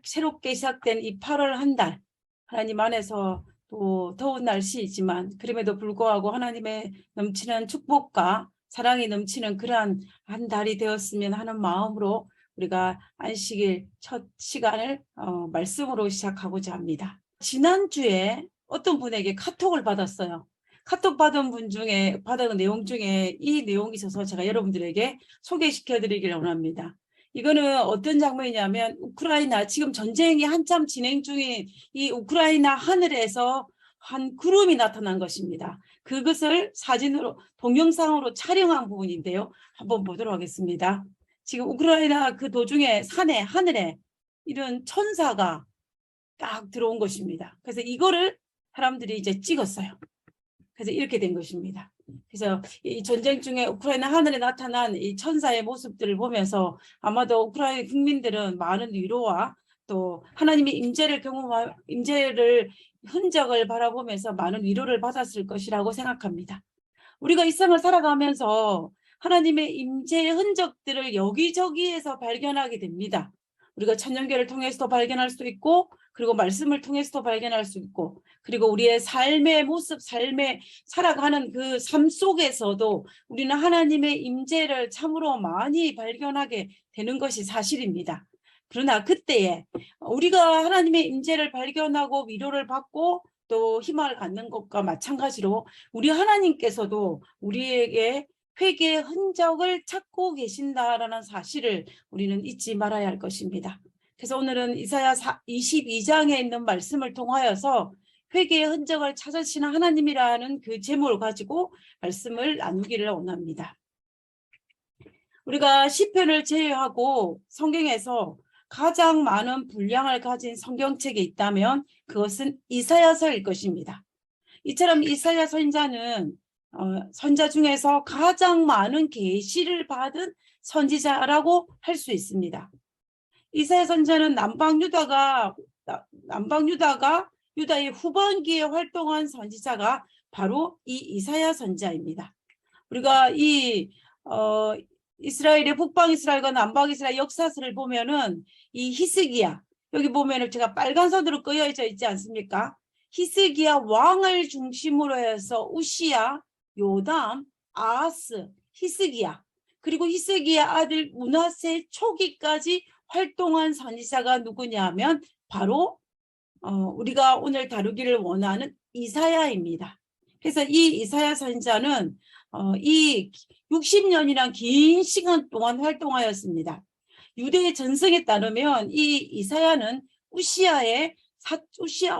새롭게 시작된 이 8월 한 달, 하나님 안에서 또 더운 날씨이지만 그럼에도 불구하고 하나님의 넘치는 축복과 사랑이 넘치는 그러한 한 달이 되었으면 하는 마음으로 우리가 안식일 첫 시간을 말씀으로 시작하고자 합니다. 지난주에 어떤 분에게 카톡을 받았어요. 카톡 받은 분 중에 받은 내용 중에 이 내용이 있어서 제가 여러분들에게 소개시켜 드리기를 원합니다. 이거는 어떤 장면이냐면 우크라이나 지금 전쟁이 한참 진행 중인 이 우크라이나 하늘에서 한 구름이 나타난 것입니다. 그것을 사진으로 동영상으로 촬영한 부분인데요. 한번 보도록 하겠습니다. 지금 우크라이나 그 도중에 산에 하늘에 이런 천사가 딱 들어온 것입니다. 그래서 이거를 사람들이 이제 찍었어요. 그래서 이렇게 된 것입니다. 그래서 이 전쟁 중에 우크라이나 하늘에 나타난 이 천사의 모습들을 보면서 아마도 우크라이나 국민들은 많은 위로와 또 하나님의 임재를 흔적을 바라보면서 많은 위로를 받았을 것이라고 생각합니다. 우리가 이 생을 살아가면서 하나님의 임재의 흔적들을 여기저기에서 발견하게 됩니다. 우리가 천년교를 통해서도 발견할 수 있고 그리고 말씀을 통해서도 발견할 수 있고 그리고 우리의 삶의 모습, 삶에 살아가는 그 삶 속에서도 우리는 하나님의 임재를 참으로 많이 발견하게 되는 것이 사실입니다. 그러나 그때에 우리가 하나님의 임재를 발견하고 위로를 받고 또 희망을 갖는 것과 마찬가지로 우리 하나님께서도 우리에게 회개의 흔적을 찾고 계신다라는 사실을 우리는 잊지 말아야 할 것입니다. 그래서 오늘은 이사야 22장에 있는 말씀을 통하여서 회개의 흔적을 찾으시는 하나님이라는 그 제목을 가지고 말씀을 나누기를 원합니다. 우리가 시편을 제외하고 성경에서 가장 많은 분량을 가진 성경책이 있다면 그것은 이사야서일 것입니다. 이처럼 이사야 선지자는 선지자 중에서 가장 많은 계시를 받은 선지자라고 할 수 있습니다. 이사야 선지자는 남방 유다가 유다의 후반기에 활동한 선지자가 바로 이 이사야 선지자입니다. 우리가 이스라엘의 북방 이스라엘과 남방 이스라엘 역사서를 보면은 이 히스기야, 여기 보면은 제가 빨간 선으로 그어져 있지 않습니까? 히스기야 왕을 중심으로 해서 우시야, 요담, 아하스, 히스기야, 그리고 히스기야 아들 므낫세 초기까지 활동한 선지자가 누구냐면 바로 우리가 오늘 다루기를 원하는 이사야입니다. 그래서 이 이사야 선지자는 이 60년이란 긴 시간 동안 활동하였습니다. 유대의 전승에 따르면 이 이사야는 우시야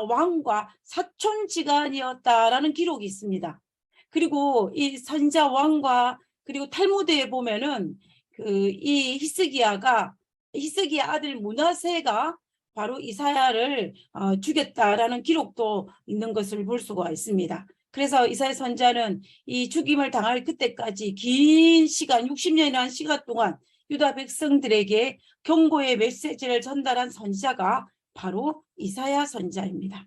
왕과 사촌지간이었다라는 기록이 있습니다. 그리고 이 선지자 왕과 그리고 탈무드에 보면은 이 히스기야 아들 므낫세가 바로 이사야를 죽였다라는 기록도 있는 것을 볼 수가 있습니다. 그래서 이사야 선지자는 이 죽임을 당할 그때까지 긴 시간 60년이라는 시간 동안 유다 백성들에게 경고의 메시지를 전달한 선지자가 바로 이사야 선지자입니다.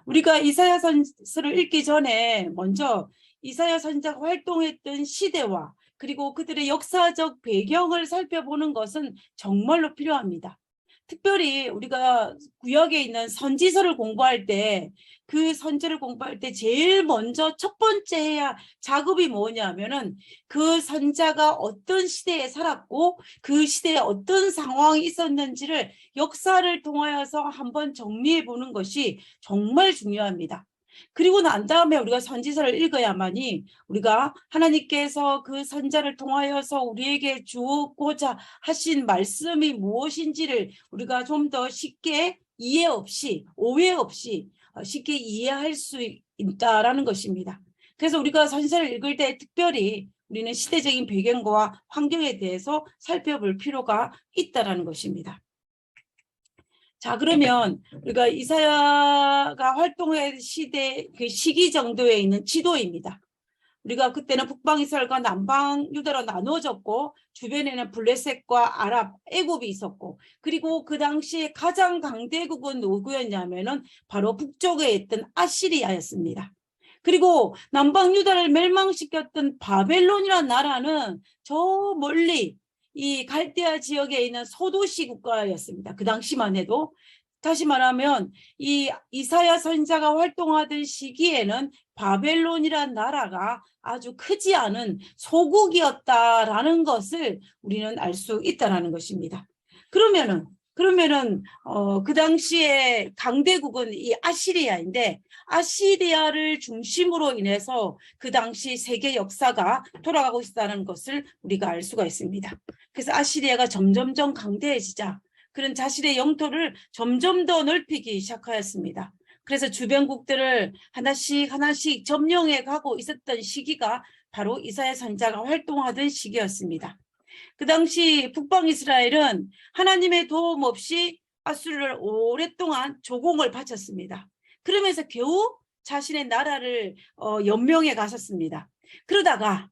우리가 이사야 선지서를 읽기 전에 먼저 이사야 선지자가 활동했던 시대와 그리고 그들의 역사적 배경을 살펴보는 것은 정말로 필요합니다. 특별히 우리가 구약에 있는 선지서를 공부할 때 그 선지를 공부할 때 제일 먼저 첫 번째 해야 작업이 뭐냐면은 그 선지자가 어떤 시대에 살았고 그 시대에 어떤 상황이 있었는지를 역사를 통하여서 한번 정리해 보는 것이 정말 중요합니다. 그리고 난 다음에 우리가 선지서를 읽어야만이 우리가 하나님께서 그 선지자를 통하여서 우리에게 주고자 하신 말씀이 무엇인지를 우리가 좀 더 쉽게 이해 없이 오해 없이 쉽게 이해할 수 있다라는 것입니다. 그래서 우리가 선지서를 읽을 때 특별히 우리는 시대적인 배경과 환경에 대해서 살펴볼 필요가 있다라는 것입니다. 자, 그러면 우리가 이사야가 활동의 시대 그 시기 정도에 있는 지도입니다. 우리가 그때는 북방 이스라엘과 남방 유다로 나누어졌고 주변에는 블레셋과 아랍, 애굽이 있었고 그리고 그 당시에 가장 강대국은 누구였냐면은 바로 북쪽에 있던 아시리아였습니다. 그리고 남방 유다를 멸망시켰던 바벨론이라는 나라는 저 멀리 이 갈대아 지역에 있는 소도시 국가였습니다. 그 당시만 해도. 다시 말하면 이 이사야 선지자가 활동하던 시기에는 바벨론이란 나라가 아주 크지 않은 소국이었다라는 것을 우리는 알 수 있다는 것입니다. 그러면은 그 당시에 강대국은 이 아시리아인데, 아시리아를 중심으로 인해서 그 당시 세계 역사가 돌아가고 있다는 것을 우리가 알 수가 있습니다. 그래서 아시리아가 점점점 강대해지자 그런 자신의 영토를 점점 더 넓히기 시작하였습니다. 그래서 주변국들을 하나씩 점령해 가고 있었던 시기가 바로 이사야 선지자가 활동하던 시기였습니다. 그 당시 북방 이스라엘은 하나님의 도움 없이 아수르를 오랫동안 조공을 바쳤습니다. 그러면서 겨우 자신의 나라를 연명해 갔었습니다. 그러다가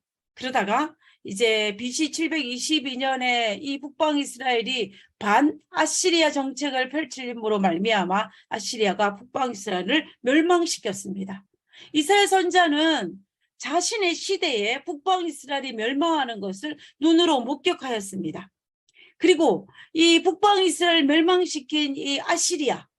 이제 BC 722년에 이 북방 이스라엘이 반아시리아 정책을 펼침으로 말미암아 아시리아가 북방 이스라엘을 멸망시켰습니다. 이사야 선지자는 자신의 시대에 북방 이스라엘이 멸망하는 것을 눈으로 목격하였습니다. 그리고 이 북방 이스라엘 멸망시킨 이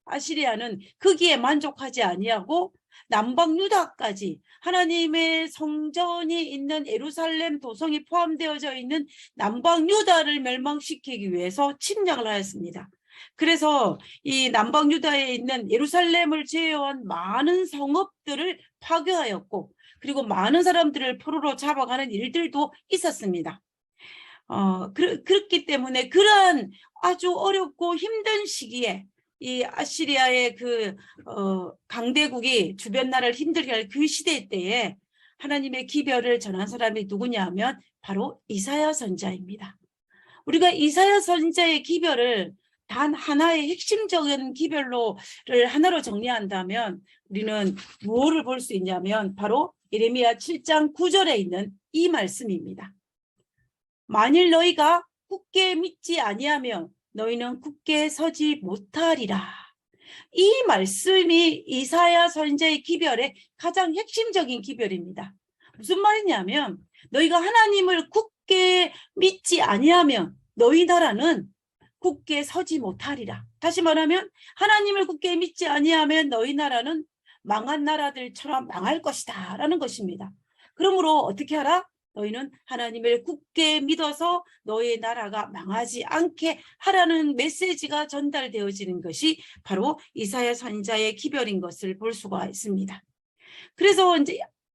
아시리아는 거기에 만족하지 아니하고 남방 유다까지 하나님의 성전이 있는 예루살렘 도성이 포함되어져 있는 남방 유다를 멸망시키기 위해서 침략을 하였습니다. 그래서 이 남방 유다에 있는 예루살렘을 제외한 많은 성읍들을 파괴하였고, 그리고 많은 사람들을 포로로 잡아가는 일들도 있었습니다. 그렇기 때문에 그러한 아주 어렵고 힘든 시기에 이 아시리아의 강대국이 주변 나라를 힘들게 할 그 시대 때에 하나님의 기별을 전한 사람이 누구냐 하면 바로 이사야 선지자입니다. 우리가 이사야 선지자의 기별을 단 하나의 핵심적인 기별로를 하나로 정리한다면 우리는 무엇을 볼 수 있냐면 바로 예레미야 7장 9절에 있는 이 말씀입니다. 만일 너희가 굳게 믿지 아니하면 너희는 굳게 서지 못하리라. 이 말씀이 이사야 선지자의 기별의 가장 핵심적인 기별입니다. 무슨 말이냐면 너희가 하나님을 굳게 믿지 아니하면 너희 나라는 굳게 서지 못하리라. 다시 말하면 하나님을 굳게 믿지 아니하면 너희 나라는 망한 나라들처럼 망할 것이다 라는 것입니다. 그러므로 어떻게 하라? 너희는 하나님을 굳게 믿어서 너희의 나라가 망하지 않게 하라는 메시지가 전달되어지는 것이 바로 이사야 선지자의 기별인 것을 볼 수가 있습니다. 그래서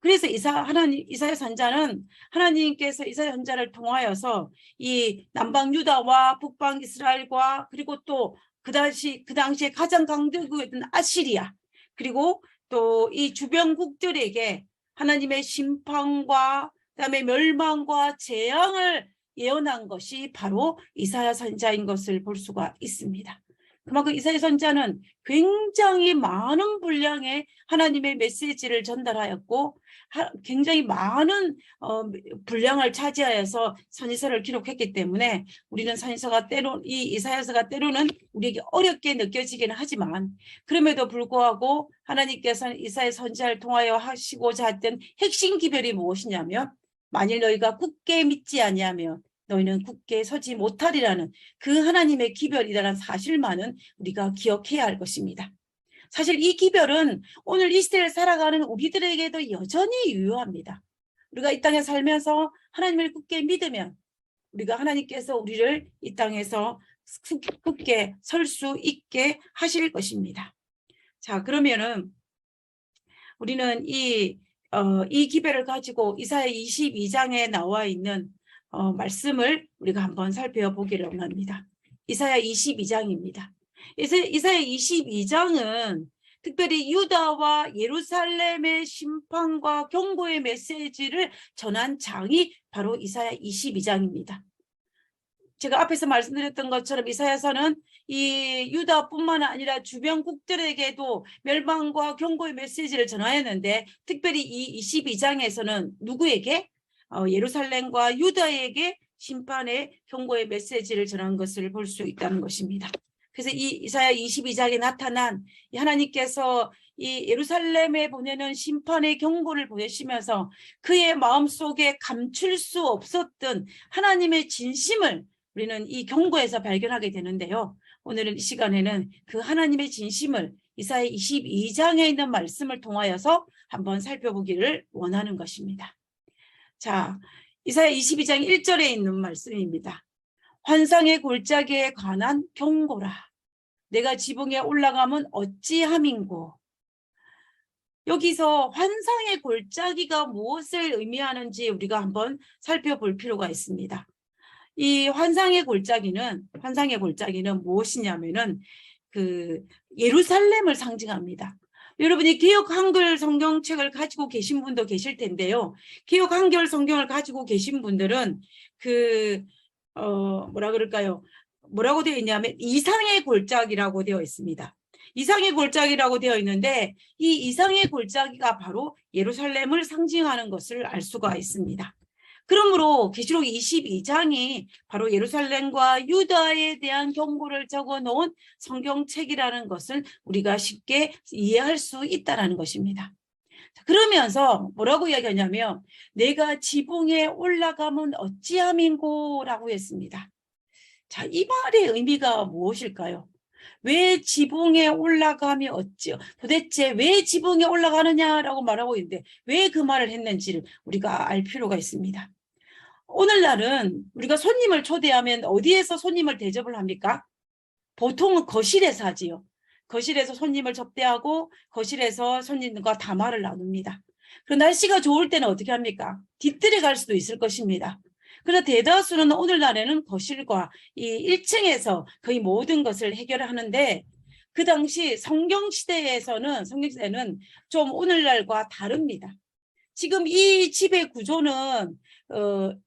이사야 선지자는 하나님께서 이사야 선지자를 통하여서 이 남방 유다와 북방 이스라엘과 그리고 또 그 당시에 가장 강대국이었던 아시리아, 그리고 또 이 주변국들에게 하나님의 심판과 그다음에 멸망과 재앙을 예언한 것이 바로 이사야 선지자인 것을 볼 수가 있습니다. 그만큼 이사야 선지자는 굉장히 많은 분량의 하나님의 메시지를 전달하였고 굉장히 많은 분량을 차지하여서 선지서를 기록했기 때문에 우리는 이 이사야서가 때로는 우리에게 어렵게 느껴지기는 하지만 그럼에도 불구하고 하나님께서는 이사야 선지자를 통하여 하시고자 했던 핵심 기별이 무엇이냐면 만일 너희가 굳게 믿지 아니하면 너희는 굳게 서지 못하리라는 그 하나님의 기별이라는 사실만은 우리가 기억해야 할 것입니다. 사실 이 기별은 오늘 이 시대를 살아가는 우리들에게도 여전히 유효합니다. 우리가 이 땅에 살면서 하나님을 굳게 믿으면 우리가 하나님께서 우리를 이 땅에서 굳게 설 수 있게 하실 것입니다. 자, 그러면은 우리는 이 기별을 가지고 이사야 22장에 나와 있는 말씀을 우리가 한번 살펴보기를 원합니다. 이사야 22장입니다. 이사야 22장은 특별히 유다와 예루살렘의 심판과 경고의 메시지를 전한 장이 바로 이사야 22장입니다. 제가 앞에서 말씀드렸던 것처럼 이사야서는 이 유다뿐만 아니라 주변국들에게도 멸망과 경고의 메시지를 전하였는데 특별히 이 22장에서는 누구에게? 예루살렘과 유다에게 심판의 경고의 메시지를 전한 것을 볼 수 있다는 것입니다. 그래서 이 이사야 22장에 나타난 하나님께서 이 예루살렘에 보내는 심판의 경고를 보내시면서 그의 마음속에 감출 수 없었던 하나님의 진심을 우리는 이 경고에서 발견하게 되는데요. 오늘은 이 시간에는 그 하나님의 진심을 이사야 22장에 있는 말씀을 통하여서 한번 살펴보기를 원하는 것입니다. 자, 이사야 22장 1절에 있는 말씀입니다. 환상의 골짜기에 관한 경고라. 내가 지붕에 올라가면 어찌함인고. 여기서 환상의 골짜기가 무엇을 의미하는지 우리가 한번 살펴볼 필요가 있습니다. 이 환상의 골짜기는 무엇이냐면은 그 예루살렘을 상징합니다. 여러분이 기억 한글 성경책을 가지고 계신 분도 계실 텐데요. 기억 한글 성경을 가지고 계신 분들은 뭐라고 되어 있냐면 이상의 골짜기라고 되어 있습니다. 이상의 골짜기라고 되어 있는데 이 이상의 골짜기가 바로 예루살렘을 상징하는 것을 알 수가 있습니다. 그러므로 계시록 22장이 바로 예루살렘과 유다에 대한 경고를 적어놓은 성경책이라는 것을 우리가 쉽게 이해할 수 있다는 것입니다. 그러면서 뭐라고 이야기하냐면 내가 지붕에 올라가면 어찌함인고 라고 했습니다. 자, 이 말의 의미가 무엇일까요? 왜 지붕에 올라가면 도대체 왜 지붕에 올라가느냐라고 말하고 있는데 왜 그 말을 했는지를 우리가 알 필요가 있습니다. 오늘날은 우리가 손님을 초대하면 어디에서 손님을 대접을 합니까? 보통은 거실에서 하지요. 거실에서 손님을 접대하고 거실에서 손님과 담화를 나눕니다. 그 날씨가 좋을 때는 어떻게 합니까? 뒷뜰에 갈 수도 있을 것입니다. 그래서 대다수는 오늘날에는 거실과 이 1층에서 거의 모든 것을 해결하는데 그 당시 성경시대에는 좀 오늘날과 다릅니다. 지금 이 집의 구조는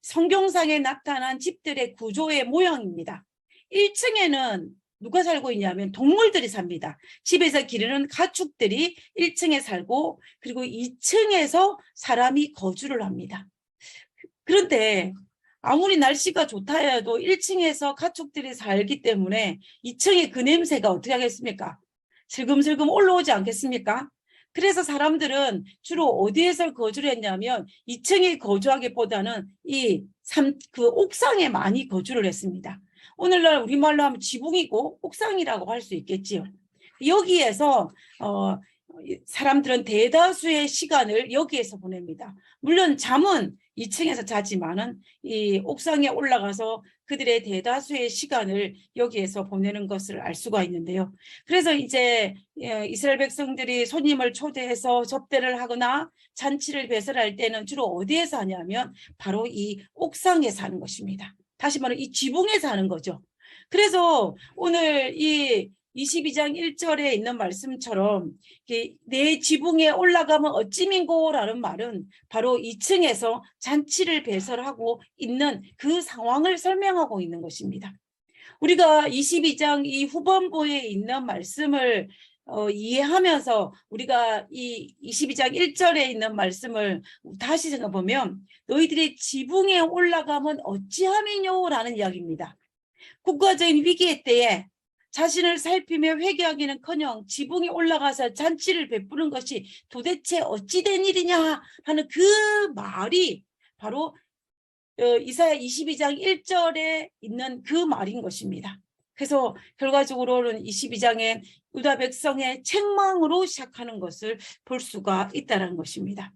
성경상에 나타난 집들의 구조의 모양입니다. 1층에는 누가 살고 있냐면 동물들이 삽니다. 집에서 기르는 가축들이 1층에 살고 그리고 2층에서 사람이 거주를 합니다. 그런데 아무리 날씨가 좋다 해도 1층에서 가축들이 살기 때문에 2층의 그 냄새가 어떻게 하겠습니까? 슬금슬금 올라오지 않겠습니까? 그래서 사람들은 주로 어디에서 거주를 했냐면 2층에 거주하기보다는 그 옥상에 많이 거주를 했습니다. 오늘날 우리말로 하면 지붕이고 옥상이라고 할 수 있겠지요. 여기에서 사람들은 대다수의 시간을 여기에서 보냅니다. 물론 잠은 2층에서 자지만은 이 옥상에 올라가서 그들의 대다수의 시간을 여기에서 보내는 것을 알 수가 있는데요. 그래서 이제 이스라엘 백성들이 손님을 초대해서 접대를 하거나 잔치를 배설할 때는 주로 어디에서 하냐면 바로 이 옥상에서 하는 것입니다. 다시 말해 이 지붕에서 하는 거죠. 그래서 오늘 이 22장 1절에 있는 말씀처럼 내 지붕에 올라가면 어찌민고라는 말은 바로 2층에서 잔치를 배설하고 있는 그 상황을 설명하고 있는 것입니다. 우리가 22장 이 후반부에 있는 말씀을 이해하면서 우리가 이 22장 1절에 있는 말씀을 다시 생각해보면 너희들이 지붕에 올라가면 어찌함이뇨라는 이야기입니다. 국가적인 위기의 때에 자신을 살피며 회개하기는커녕 지붕에 올라가서 잔치를 베푸는 것이 도대체 어찌 된 일이냐 하는 그 말이 바로 이사야 22장 1절에 있는 그 말인 것입니다. 그래서 결과적으로는 22장에 유다 백성의 책망으로 시작하는 것을 볼 수가 있다는 것입니다.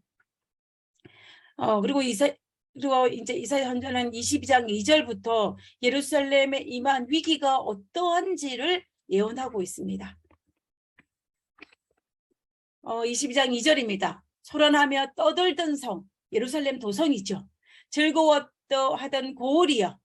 그리고 이제 이사야 선지자는 22장 2절부터 예루살렘에 임한 위기가 어떠한지를 예언하고 있습니다. 22장 2절입니다. 소란하며 떠들던 성, 예루살렘 도성이죠. 즐거웠다 하던 고을이여,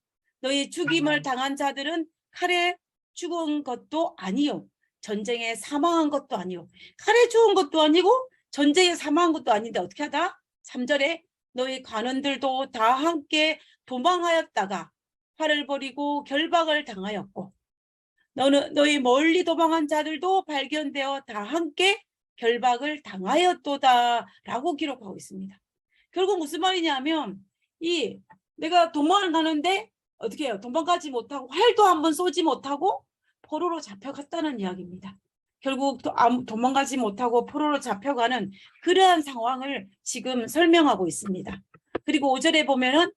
너희 죽임을 당한 자들은 칼에 죽은 것도 아니요, 전쟁에 사망한 것도 아니요. 칼에 죽은 것도 아니고 전쟁에 사망한 것도 아닌데 어떻게 하다? 3절에 너희 관원들도 다 함께 도망하였다가 활을 버리고 결박을 당하였고 너희 멀리 도망한 자들도 발견되어 다 함께 결박을 당하였도다 라고 기록하고 있습니다. 결국 무슨 말이냐면 내가 도망을 가는데 어떻게 해요? 도망가지 못하고 활도 한번 쏘지 못하고 포로로 잡혀갔다는 이야기입니다. 결국 도망가지 못하고 포로로 잡혀가는 그러한 상황을 지금 설명하고 있습니다. 그리고 5절에 보면은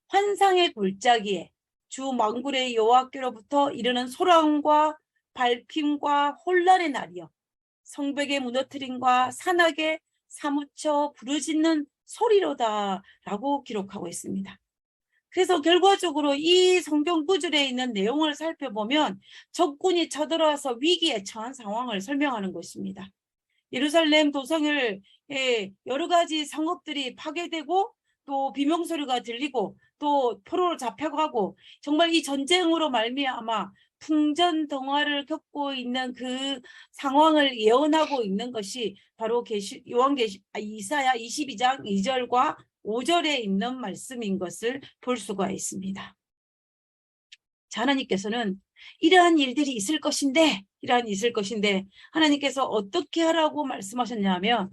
환상의 골짜기에 주 만군의 여호와께로부터 이르는 소란과 밝힘과 혼란의 날이여 성벽의 무너뜨림과 산악에 사무쳐 부르짖는 소리로다 라고 기록하고 있습니다. 그래서 결과적으로 이 성경 구절에 있는 내용을 살펴보면 적군이 쳐들어와서 위기에 처한 상황을 설명하는 것입니다. 예루살렘 도성을 여러 가지 성읍들이 파괴되고 또 비명소리가 들리고 또 포로로 잡혀가고 정말 이 전쟁으로 말미암아 풍전등화를 겪고 있는 그 상황을 예언하고 있는 것이 바로 이사야 22장 2절과 5절에 있는 말씀인 것을 볼 수가 있습니다. 자, 하나님께서는 이러한 일들이 있을 것인데 하나님께서 어떻게 하라고 말씀하셨냐면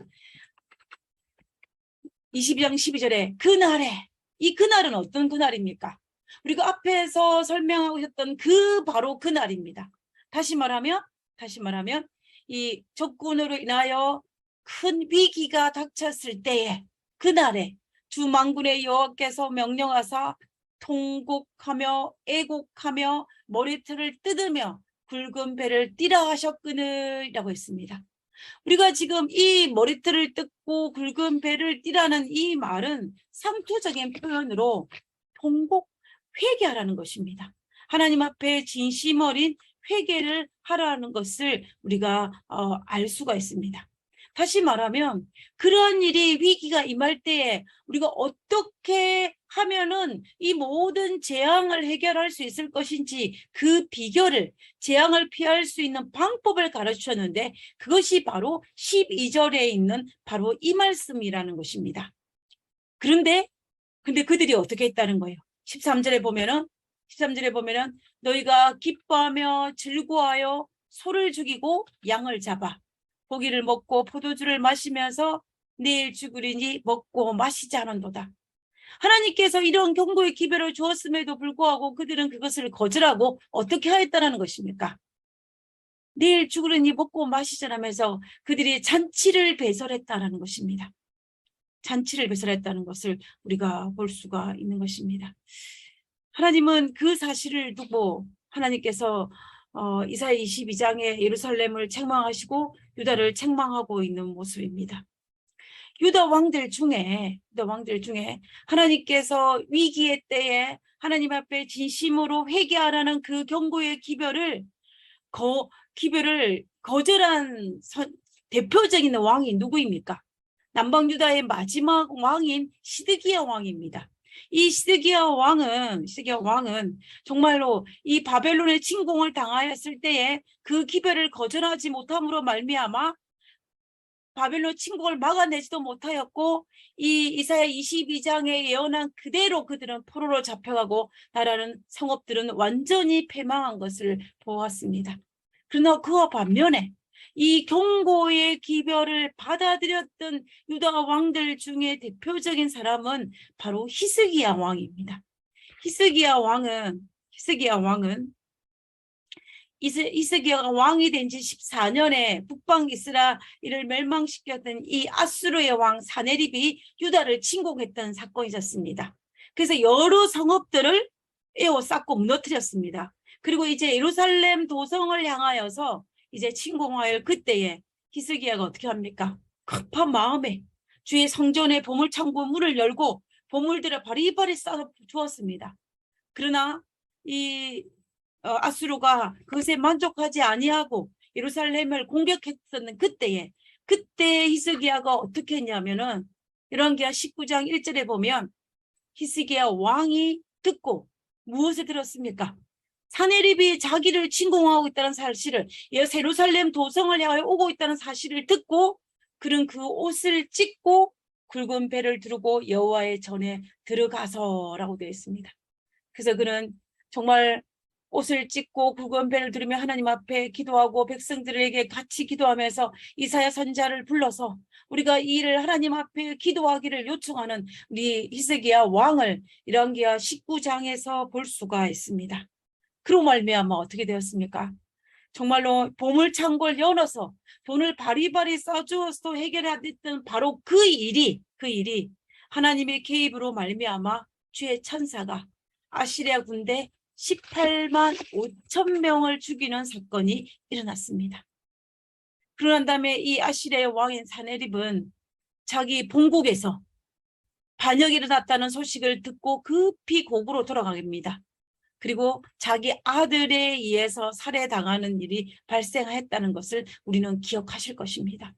22장 12절에 그날에, 이 그날은 어떤 그날입니까? 우리가 앞에서 설명하고 있었던 바로 그날입니다. 다시 말하면 이 적군으로 인하여 큰 위기가 닥쳤을 때에 그날에 주 만군의 여호와께서 명령하사 통곡하며 애곡하며 머리털을 뜯으며 굵은 배를 띠라 하셨거늘이라고 했습니다. 우리가 지금 이 머리털을 뜯고 굵은 배를 띠라는 이 말은 상투적인 표현으로 통곡, 회개하라는 것입니다. 하나님 앞에 진심 어린 회개를 하라는 것을 우리가 알 수가 있습니다. 다시 말하면 그러한 일이 위기가 임할 때에 우리가 어떻게 하면은 이 모든 재앙을 해결할 수 있을 것인지 그 비결을, 재앙을 피할 수 있는 방법을 가르쳤는데 그것이 바로 12절에 있는 바로 이 말씀이라는 것입니다. 근데 그들이 어떻게 했다는 거예요? 13절에 보면은 너희가 기뻐하며 즐거워하여 소를 죽이고 양을 잡아 고기를 먹고 포도주를 마시면서 내일 죽으리니 먹고 마시지 않은도다. 하나님께서 이런 경고의 기별을 주었음에도 불구하고 그들은 그것을 거절하고 어떻게 하였다는 것입니까? 내일 죽으리니 먹고 마시지 않으면서 그들이 잔치를 배설했다는 것입니다. 잔치를 배설했다는 것을 우리가 볼 수가 있는 것입니다. 하나님은 그 사실을 두고 하나님께서 이사야 22장에 예루살렘을 책망하시고 유다를 책망하고 있는 모습입니다. 유다 왕들 중에 하나님께서 위기의 때에 하나님 앞에 진심으로 회개하라는 그 경고의 기별을 거절한 대표적인 왕이 누구입니까? 남방 유다의 마지막 왕인 시드기야 왕입니다. 이 시드기야 왕은 정말로 이 바벨론의 침공을 당하였을 때에 그 기별을 거절하지 못함으로 말미암아 바벨론 침공을 막아내지도 못하였고 이 이사야 22장에 예언한 그대로 그들은 포로로 잡혀가고 나라는 성읍들은 완전히 패망한 것을 보았습니다. 그러나 그와 반면에 이 경고의 기별을 받아들였던 유다 왕들 중에 대표적인 사람은 바로 히스기야 왕입니다. 히스기야 왕이 된 지 14년에 북방 이스라엘을 멸망시켰던 이 아수르의 왕 사네립이 유다를 침공했던 사건이 있었습니다. 그래서 여러 성읍들을 에워쌌고 무너뜨렸습니다. 그리고 이제 예루살렘 도성을 향하여서 이제 침공하여 그때에 히스기야가 어떻게 합니까? 급한 마음에 주의 성전의 보물창고 문을 열고 보물들을 바리바리 쌓아 주었습니다. 그러나 이 아수르가 그것에 만족하지 아니하고 예루살렘을 공격했었는 그때 히스기야가 어떻게 했냐면은 열왕기하 19장 1절에 보면 히스기야 왕이 듣고 무엇을 들었습니까? 사네립이 자기를 침공하고 있다는 사실을, 예루살렘 도성을 향해 오고 있다는 사실을 듣고 그는 그 옷을 찢고 굵은 배를 두르고 여호와의 전에 들어가서라고 되어 있습니다. 그래서 그는 정말 옷을 찢고 굵은 배를 두르며 하나님 앞에 기도하고 백성들에게 같이 기도하면서 이사야 선지자를 불러서 우리가 이 일을 하나님 앞에 기도하기를 요청하는 우리 히스기야 왕을 열왕기하 19장에서 볼 수가 있습니다. 그로 말미암아 어떻게 되었습니까? 정말로 보물창고를 열어서 돈을 바리바리 써주어서 해결하던 바로 그 일이 하나님의 개입으로 말미암아 주의 천사가 아시리아 군대 18만 5천 명을 죽이는 사건이 일어났습니다. 그러난 다음에 이 아시리아의 왕인 사네립은 자기 본국에서 반역이 일어났다는 소식을 듣고 급히 고국으로 돌아갑니다. 그리고 자기 아들에 의해서 살해당하는 일이 발생했다는 것을 우리는 기억하실 것입니다.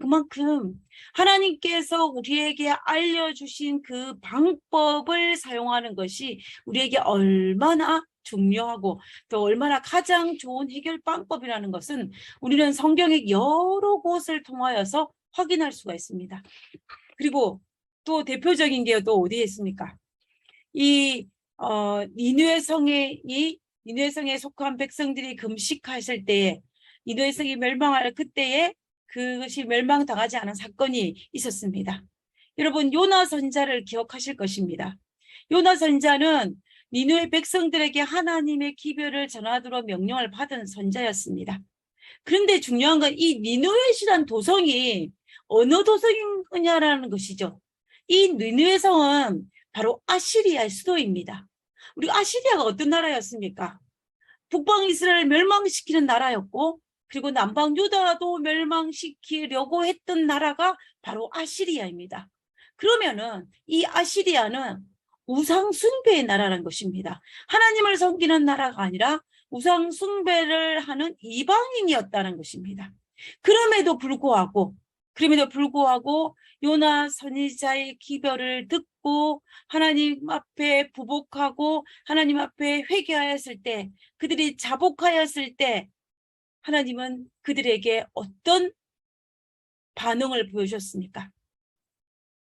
그만큼 하나님께서 우리에게 알려주신 그 방법을 사용하는 것이 우리에게 얼마나 중요하고 또 얼마나 가장 좋은 해결 방법이라는 것은 우리는 성경의 여러 곳을 통하여서 확인할 수가 있습니다. 그리고 또 대표적인 게 또 어디에 있습니까? 이 니느웨 성에 속한 백성들이 금식하실 때에 니느웨 성이 멸망할 그때에 그것이 멸망당하지 않은 사건이 있었습니다. 여러분 요나 선자를 기억하실 것입니다. 요나 선자는 니느웨 백성들에게 하나님의 기별을 전하도록 명령을 받은 선자였습니다. 그런데 중요한 건 이 니느웨시란 도성이 어느 도성이냐라는 것이죠. 이 니느웨 성은 바로 아시리아의 수도입니다. 우리 아시리아가 어떤 나라였습니까? 북방 이스라엘을 멸망시키는 나라였고 그리고 남방 유다도 멸망시키려고 했던 나라가 바로 아시리아입니다. 그러면은 이 아시리아는 우상 숭배의 나라라는 것입니다. 하나님을 섬기는 나라가 아니라 우상 숭배를 하는 이방인이었다는 것입니다. 그럼에도 불구하고 요나 선지자의 기별을 듣고 하나님 앞에 부복하고 하나님 앞에 회개하였을 때 그들이 자복하였을 때 하나님은 그들에게 어떤 반응을 보여주셨습니까?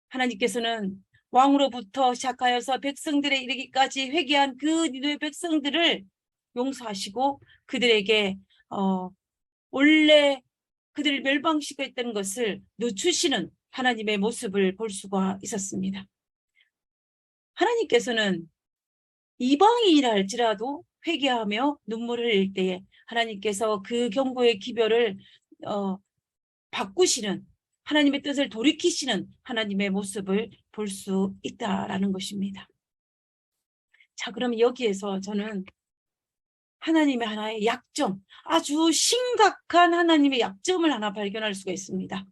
하나님께서는 왕으로부터 시작하여서 백성들에 이르기까지 회개한 그 니느웨 백성들을 용서하시고 그들에게 원래 그들을 멸망시켰다는 것을 늦추시는 하나님의 모습을 볼 수가 있었습니다. 하나님께서는 이방인이라 할지라도 회개하며 눈물을 흘릴 때에 하나님께서 그 경고의 기별을 바꾸시는 하나님의 뜻을 돌이키시는 하나님의 모습을 볼 수 있다라는 것입니다. 자, 그럼 여기에서 저는 하나님의 하나의 약점, 아주 심각한 하나님의 약점을 하나 발견할 수가 있습니다.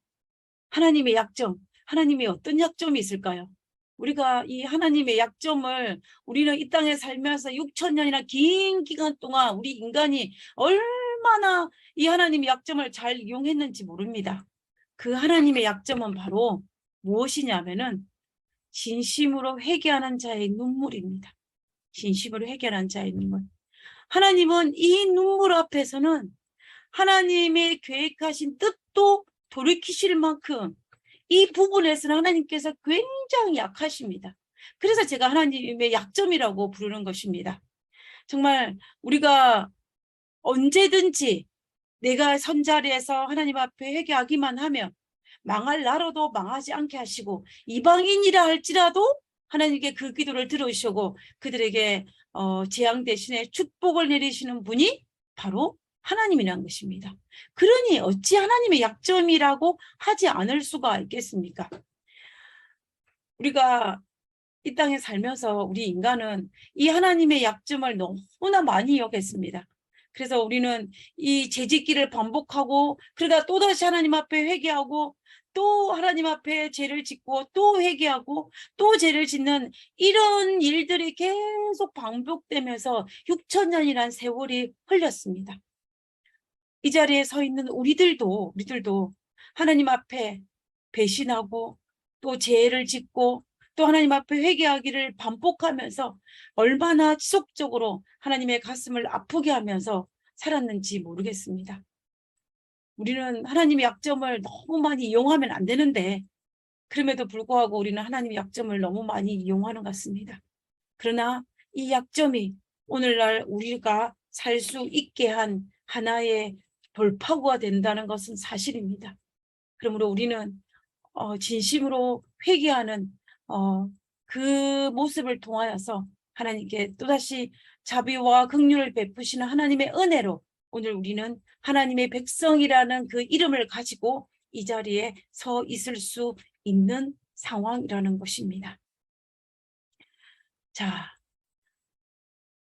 하나님의 약점, 하나님의 어떤 약점이 있을까요? 우리가 이 하나님의 약점을 우리는 이 땅에 살면서 6,000년이나 긴 기간 동안 우리 인간이 얼마나 이 하나님의 약점을 잘 이용했는지 모릅니다. 그 하나님의 약점은 바로 무엇이냐면은 진심으로 회개하는 자의 눈물입니다. 진심으로 회개하는 자의 눈물. 하나님은 이 눈물 앞에서는 하나님의 계획하신 뜻도 돌이키실 만큼 이 부분에서는 하나님께서 굉장히 약하십니다. 그래서 제가 하나님의 약점이라고 부르는 것입니다. 정말 우리가 언제든지 내가 선자리에서 하나님 앞에 회개하기만 하면 망할 나라도 망하지 않게 하시고 이방인이라 할지라도 하나님께 그 기도를 들으시고 그들에게 재앙 대신에 축복을 내리시는 분이 바로 하나님이라는 것입니다. 그러니 어찌 하나님의 약점이라고 하지 않을 수가 있겠습니까? 우리가 이 땅에 살면서 우리 인간은 이 하나님의 약점을 너무나 많이 여겼습니다. 그래서 우리는 이 죄짓기를 반복하고 그러다 또다시 하나님 앞에 회개하고 또 하나님 앞에 죄를 짓고 또 회개하고 또 죄를 짓는 이런 일들이 계속 반복되면서 6,000년이라는 세월이 흘렸습니다. 이 자리에 서 있는 우리들도 하나님 앞에 배신하고 또 죄를 짓고 또 하나님 앞에 회개하기를 반복하면서 얼마나 지속적으로 하나님의 가슴을 아프게 하면서 살았는지 모르겠습니다. 우리는 하나님의 약점을 너무 많이 이용하면 안 되는데 그럼에도 불구하고 우리는 하나님의 약점을 너무 많이 이용하는 것 같습니다. 그러나 이 약점이 오늘날 우리가 살 수 있게 한 하나의 돌파구가 된다는 것은 사실입니다. 그러므로 우리는 진심으로 회개하는 그 모습을 통하여서 하나님께 또다시 자비와 긍휼을 베푸시는 하나님의 은혜로 오늘 우리는 하나님의 백성이라는 그 이름을 가지고 이 자리에 서 있을 수 있는 상황이라는 것입니다. 자,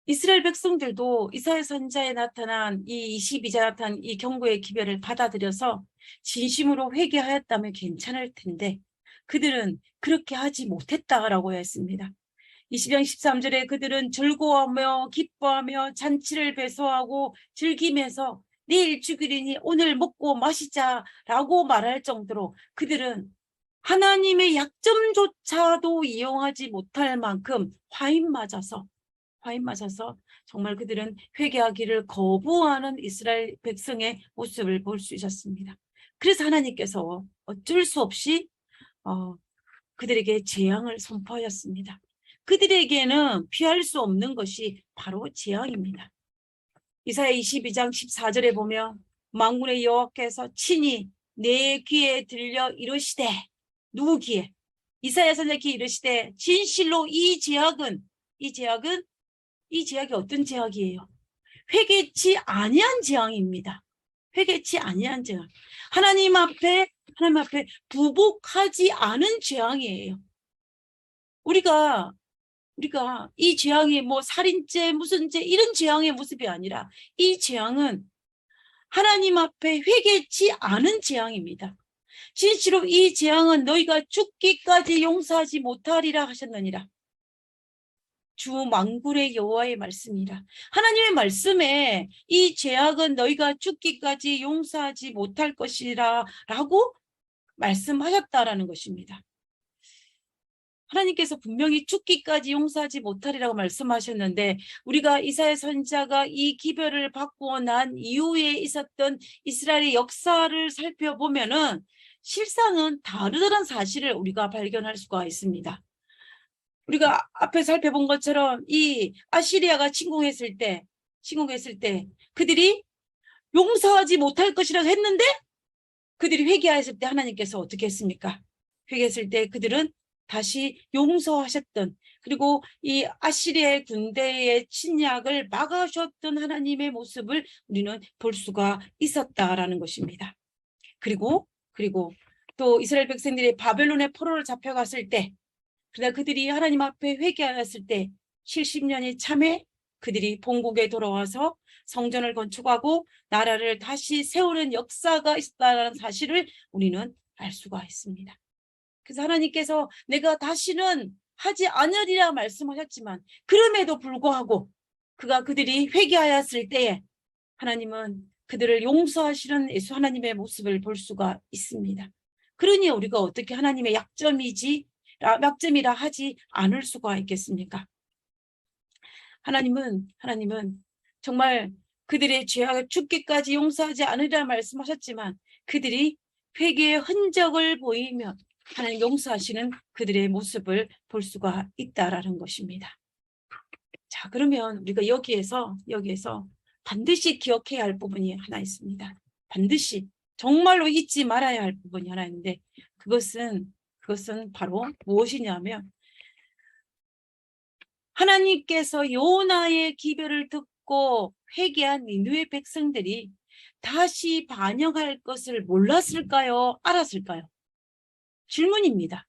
이스라엘 백성들도 이사야 선지자에 나타난 이 22자 나타난 이 경고의 기별을 받아들여서 진심으로 회개하였다면 괜찮을 텐데 그들은 그렇게 하지 못했다라고 했습니다. 20장 13절에 그들은 즐거워하며 기뻐하며 잔치를 배소하고 즐기면서 내일 죽으리니 오늘 먹고 마시자라고 말할 정도로 그들은 하나님의 약점조차도 이용하지 못할 만큼 화인 맞아서 정말 그들은 회개하기를 거부하는 이스라엘 백성의 모습을 볼 수 있었습니다. 그래서 하나님께서 어쩔 수 없이 그들에게 재앙을 선포하였습니다. 그들에게는 피할 수 없는 것이 바로 재앙입니다. 이사야 22장 14절에 보면 만군의 여호와께서 친히 내 귀에 들려 이르시되, 누구 귀에? 이사야 선지자 귀에 이르시되 진실로 이 제약이 어떤 제약이에요? 회개치 아니한 재앙입니다. 회개치 아니한 재앙. 하나님 앞에 부복하지 않은 재앙이에요. 우리가 이 재앙이 뭐 살인죄, 무슨 죄 이런 재앙의 모습이 아니라 이 재앙은 하나님 앞에 회개치 않은 재앙입니다. 진실로 이 재앙은 너희가 죽기까지 용서하지 못하리라 하셨느니라. 주 만군의 여호와의 말씀이라. 하나님의 말씀에 이 죄악은 너희가 죽기까지 용서하지 못할 것이라 라고 말씀하셨다라는 것입니다. 하나님께서 분명히 죽기까지 용서하지 못하리라고 말씀하셨는데 우리가 이사야 선지자가 이 기별을 받고 난 이후에 있었던 이스라엘의 역사를 살펴보면은 실상은 다르다는 사실을 우리가 발견할 수가 있습니다. 우리가 앞에 살펴본 것처럼 이 아시리아가 침공했을 때 그들이 용서하지 못할 것이라고 했는데 그들이 회개했을 때 하나님께서 어떻게 했습니까? 회개했을 때 그들은 다시 용서하셨던, 그리고 이 아시리아의 군대의 침략을 막아주었던 하나님의 모습을 우리는 볼 수가 있었다라는 것입니다. 그리고 또 이스라엘 백성들이 바벨론의 포로로 잡혀갔을 때, 그러나 그들이 하나님 앞에 회개하였을 때 70년이 참에 그들이 본국에 돌아와서 성전을 건축하고 나라를 다시 세우는 역사가 있다는 사실을 우리는 알 수가 있습니다. 그래서 하나님께서 내가 다시는 하지 않으리라 말씀하셨지만 그럼에도 불구하고 그들이 회개하였을 때에 하나님은 그들을 용서하시는 예수 하나님의 모습을 볼 수가 있습니다. 그러니 우리가 어떻게 하나님의 약점이라 하지 않을 수가 있겠습니까? 하나님은 정말 그들의 죄악을 죽기까지 용서하지 않으리라 말씀하셨지만 그들이 회개의 흔적을 보이면 하나님 용서하시는 그들의 모습을 볼 수가 있다라는 것입니다. 자, 그러면 우리가 여기에서 반드시 기억해야 할 부분이 하나 있습니다. 반드시 정말로 잊지 말아야 할 부분이 하나 있는데 그것은 바로 무엇이냐면 하나님께서 요나의 기별을 듣고 회개한 니느웨 백성들이 다시 반영할 것을 몰랐을까요? 알았을까요? 질문입니다.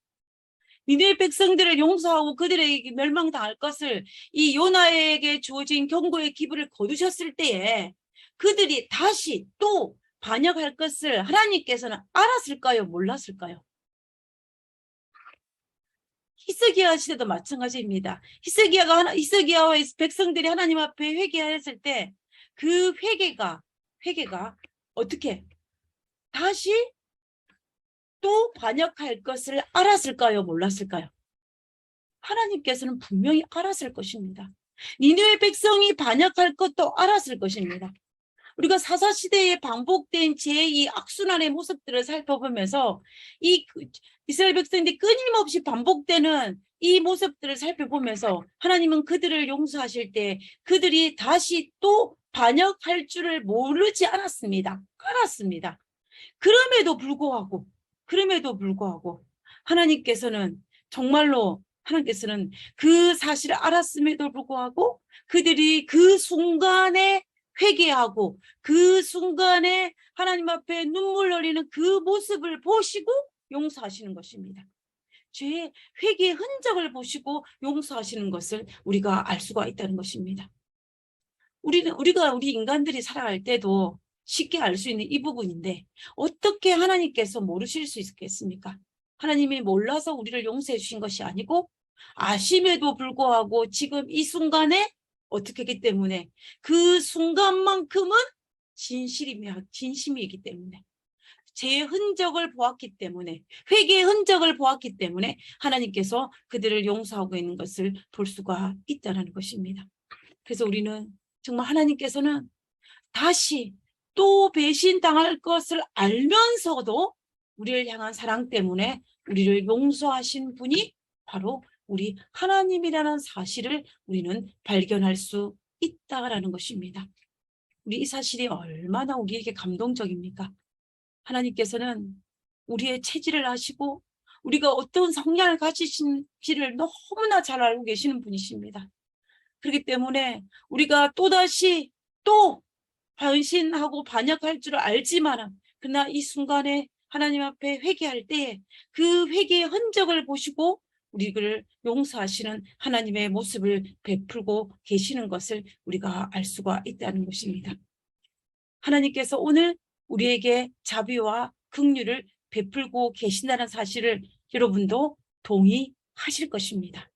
니느웨 백성들을 용서하고 그들에게 멸망당할 것을 이 요나에게 주어진 경고의 기별을 거두셨을 때에 그들이 다시 또 반역할 것을 하나님께서는 알았을까요? 몰랐을까요? 히스기야 시대도 마찬가지입니다. 히스기야와 백성들이 하나님 앞에 회개하였을 때 그 회개가 어떻게 다시 또 반역할 것을 알았을까요? 몰랐을까요? 하나님께서는 분명히 알았을 것입니다. 니느웨 백성이 반역할 것도 알았을 것입니다. 우리가 사사시대에 반복된 제2 악순환의 모습들을 살펴보면서 이 이스라엘 백성들이 끊임없이 반복되는 이 모습들을 살펴보면서 하나님은 그들을 용서하실 때 그들이 다시 또 반역할 줄을 모르지 않았습니다. 알았습니다. 그럼에도 불구하고 하나님께서는 그 사실을 알았음에도 불구하고 그들이 그 순간에 회개하고 그 순간에 하나님 앞에 눈물 흘리는 그 모습을 보시고 용서하시는 것입니다. 죄의 회개의 흔적을 보시고 용서하시는 것을 우리가 알 수가 있다는 것입니다. 우리가 우리 인간들이 살아갈 때도 쉽게 알 수 있는 이 부분인데 어떻게 하나님께서 모르실 수 있겠습니까? 하나님이 몰라서 우리를 용서해 주신 것이 아니고 아심에도 불구하고 지금 이 순간에 어떻게 했기 때문에 그 순간만큼은 진심이기 때문에 제 흔적을 보았기 때문에 회개의 흔적을 보았기 때문에 하나님께서 그들을 용서하고 있는 것을 볼 수가 있다는 것입니다. 그래서 우리는 정말 하나님께서는 다시 또 배신당할 것을 알면서도 우리를 향한 사랑 때문에 우리를 용서하신 분이 바로 우리 하나님이라는 사실을 우리는 발견할 수 있다라는 것입니다. 우리 이 사실이 얼마나 우리에게 감동적입니까? 하나님께서는 우리의 체질을 아시고 우리가 어떤 성향을 가지신지를 너무나 잘 알고 계시는 분이십니다. 그렇기 때문에 우리가 또다시 또 변신하고 반역할 줄 알지만 그러나 이 순간에 하나님 앞에 회개할 때에 그 회개의 흔적을 보시고 우리를 용서하시는 하나님의 모습을 베풀고 계시는 것을 우리가 알 수가 있다는 것입니다. 하나님께서 오늘 우리에게 자비와 긍휼을 베풀고 계신다는 사실을 여러분도 동의하실 것입니다.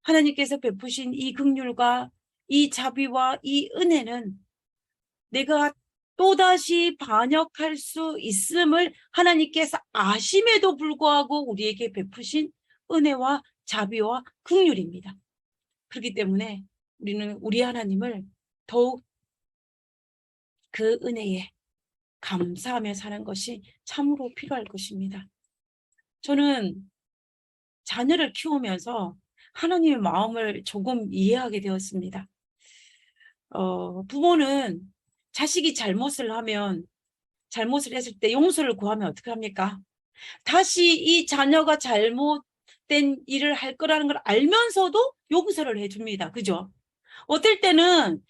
하나님께서 베푸신 이 긍휼과 이 자비와 이 은혜는 내가 또다시 반역할 수 있음을 하나님께서 아심에도 불구하고 우리에게 베푸신 은혜와 자비와 긍휼입니다. 그렇기 때문에 우리는 우리 하나님을 더욱 그 은혜에 감사하며 사는 것이 참으로 필요할 것입니다. 저는 자녀를 키우면서 하나님의 마음을 조금 이해하게 되었습니다. 부모는 자식이 잘못을 했을 때 용서를 구하면 어떻게 합니까? 다시 이 자녀가 잘못된 일을 할 거라는 걸 알면서도 용서를 해줍니다. 그죠? 어떨 때는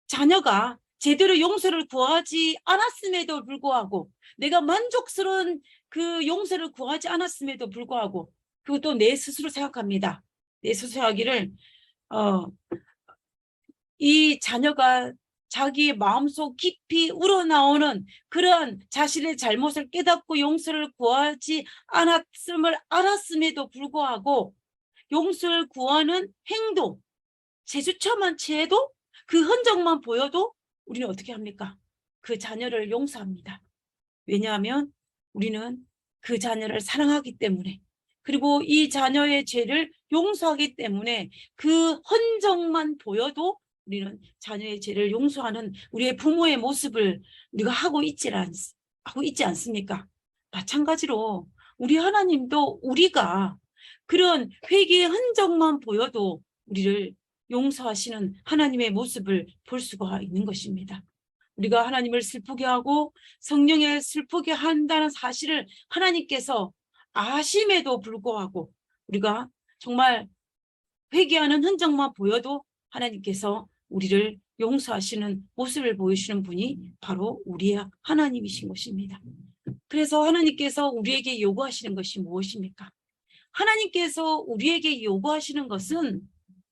자녀가 제대로 용서를 구하지 않았음에도 불구하고 내가 만족스러운 그 용서를 구하지 않았음에도 불구하고 그것도 내 스스로 생각합니다. 내 스스로 하기를 이 자녀가 자기의 마음속 깊이 우러나오는 그런 자신의 잘못을 깨닫고 용서를 구하지 않았음을 알았음에도 불구하고 용서를 구하는 행동, 제주처만 취해도 그 흔적만 보여도 우리는 어떻게 합니까? 그 자녀를 용서합니다. 왜냐하면 우리는 그 자녀를 사랑하기 때문에 그리고 이 자녀의 죄를 용서하기 때문에 그 흔적만 보여도 우리는 자녀의 죄를 용서하는 우리의 부모의 모습을 우리가 하고 있지 않습니까? 마찬가지로 우리 하나님도 우리가 그런 회개의 흔적만 보여도 우리를 용서하시는 하나님의 모습을 볼 수가 있는 것입니다. 우리가 하나님을 슬프게 하고 성령을 슬프게 한다는 사실을 하나님께서 아심에도 불구하고 우리가 정말 회개하는 흔적만 보여도 하나님께서 우리를 용서하시는 모습을 보이시는 분이 바로 우리의 하나님이신 것입니다. 그래서 하나님께서 우리에게 요구하시는 것이 무엇입니까? 하나님께서 우리에게 요구하시는 것은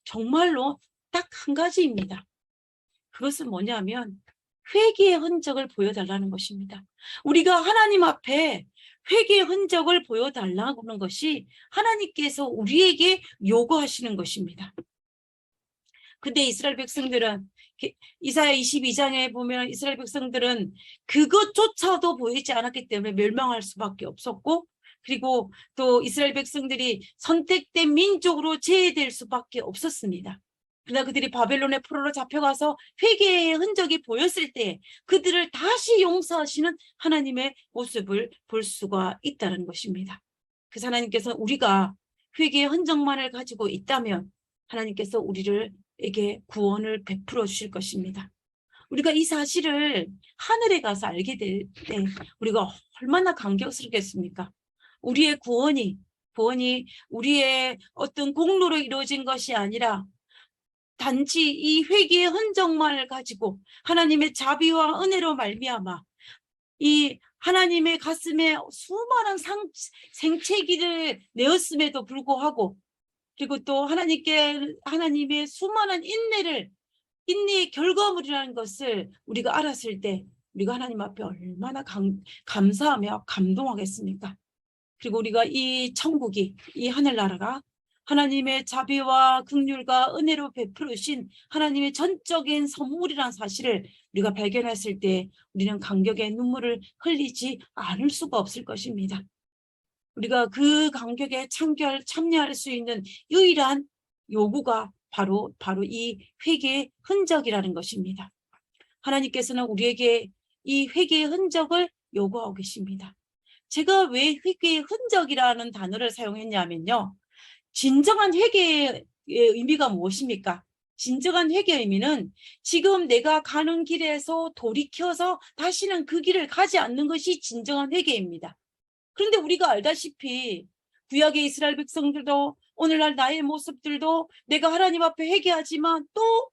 정말로 딱 한 가지입니다. 그것은 뭐냐면 회개의 흔적을 보여달라는 것입니다. 우리가 하나님 앞에 회개의 흔적을 보여달라는 것이 하나님께서 우리에게 요구하시는 것입니다. 근데 이스라엘 백성들은 이사야 22장에 보면 이스라엘 백성들은 그것조차도 보이지 않았기 때문에 멸망할 수밖에 없었고 그리고 또 이스라엘 백성들이 선택된 민족으로 제외될 수밖에 없었습니다. 그러나 그들이 바벨론의 포로로 잡혀가서 회개의 흔적이 보였을 때 그들을 다시 용서하시는 하나님의 모습을 볼 수가 있다는 것입니다. 그래서 하나님께서 우리가 회개의 흔적만을 가지고 있다면 하나님께서 우리에게 구원을 베풀어 주실 것입니다. 우리가 이 사실을 하늘에 가서 알게 될 때 우리가 얼마나 감격스럽겠습니까? 우리의 구원이 우리의 어떤 공로로 이루어진 것이 아니라 단지 이 회개의 흔적만을 가지고 하나님의 자비와 은혜로 말미암아 이 하나님의 가슴에 수많은 생채기를 내었음에도 불구하고 그리고 또 하나님의 수많은 인내를 인내의 결과물이라는 것을 우리가 알았을 때 우리가 하나님 앞에 얼마나 감사하며 감동하겠습니까? 그리고 우리가 이 천국이, 이 하늘나라가 하나님의 자비와 긍휼과 은혜로 베풀으신 하나님의 전적인 선물이라는 사실을 우리가 발견했을 때 우리는 감격의 눈물을 흘리지 않을 수가 없을 것입니다. 우리가 그 감격에 참여할 수 있는 유일한 요구가 바로 이 회개의 흔적이라는 것입니다. 하나님께서는 우리에게 이 회개의 흔적을 요구하고 계십니다. 제가 왜 회개의 흔적이라는 단어를 사용했냐면요. 진정한 회개의 의미가 무엇입니까? 진정한 회개의 의미는 지금 내가 가는 길에서 돌이켜서 다시는 그 길을 가지 않는 것이 진정한 회개입니다. 그런데 우리가 알다시피 구약의 이스라엘 백성들도 오늘날 나의 모습들도 내가 하나님 앞에 회개하지만 또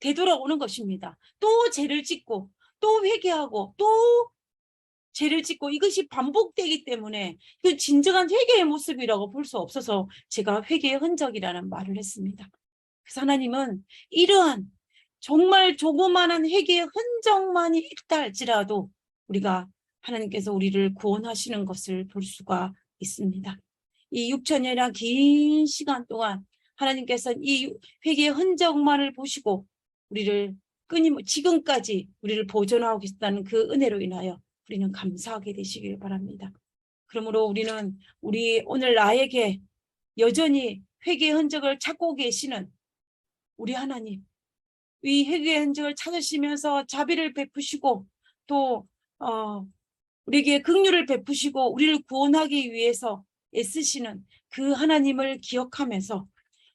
되돌아오는 것입니다. 또 죄를 짓고 또 회개하고 또 죄를 짓고 이것이 반복되기 때문에 그 진정한 회개의 모습이라고 볼 수 없어서 제가 회개의 흔적이라는 말을 했습니다. 그래서 하나님은 이러한 정말 조그마한 회개의 흔적만이 있다 할지라도 우리가 하나님께서 우리를 구원하시는 것을 볼 수가 있습니다. 이 6천년이나 긴 시간 동안 하나님께서 이 회개의 흔적만을 보시고 우리를 지금까지 우리를 보존하고 계시다는 그 은혜로 인하여 우리는 감사하게 되시길 바랍니다. 그러므로 우리는 오늘 나에게 여전히 회개의 흔적을 찾고 계시는 우리 하나님, 이 회개의 흔적을 찾으시면서 자비를 베푸시고 또 우리에게 긍휼을 베푸시고 우리를 구원하기 위해서 애쓰시는 그 하나님을 기억하면서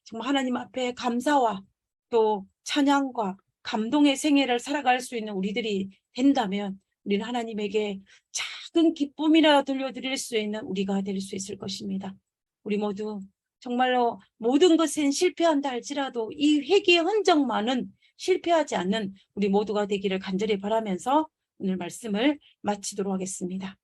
정말 하나님 앞에 감사와 또 찬양과 감동의 생애를 살아갈 수 있는 우리들이 된다면 우리는 하나님에게 작은 기쁨이라 들려드릴 수 있는 우리가 될 수 있을 것입니다. 우리 모두 정말로 모든 것은 실패한다 할지라도 이 회개의 흔적만은 실패하지 않는 우리 모두가 되기를 간절히 바라면서 오늘 말씀을 마치도록 하겠습니다.